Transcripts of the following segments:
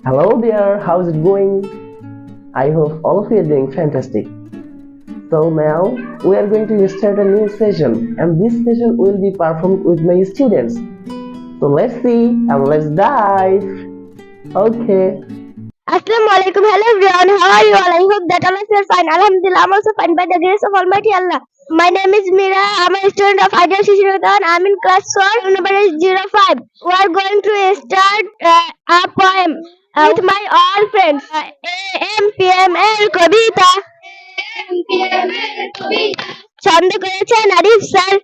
Hello there, how's it going? I hope all of you are doing fantastic. So now we are going to start a new session and this session will be performed with my students. So let's see and let's dive. Okay. Assalamu alaikum. Hello everyone. How are you all? I hope that all of you are fine. Alhamdulillah, I'm also fine by the grace of Almighty Allah. My name is Mira. I'm a student of Ideal Shishiratan. I'm in class 4. Number is 05. We are going to start a poem with my all friends. AMPML কবিতা ছন্দ করেছেন Arif sir.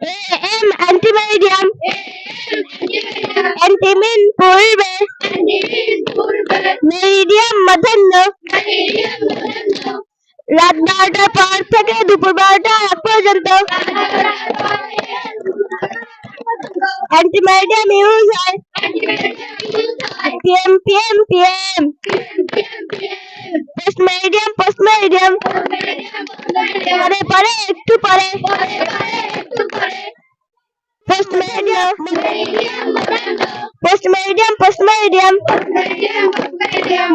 AM অ্যান্টিমিডিয়াম অ্যান্টিমিন পূর্বে meridiem মধ্যাহ্ন রাত 12টার পর থেকে দুপুর 12টা পর্যন্ত অ্যান্টিমিডিয়াম use হয়। PM PM PM post meridiem পরে পরে একটু পরে পোস্ট মেরিডিয়াম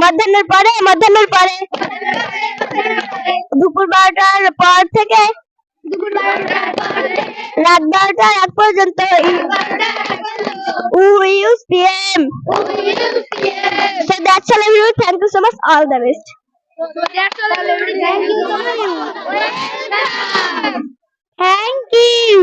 মধ্যাহ্নের পরে দুপুর 12টার পর থেকে রাত 12টার আগ পর্যন্ত we use PM. So that's all everyone. Thank you so much. All the best. Thank you.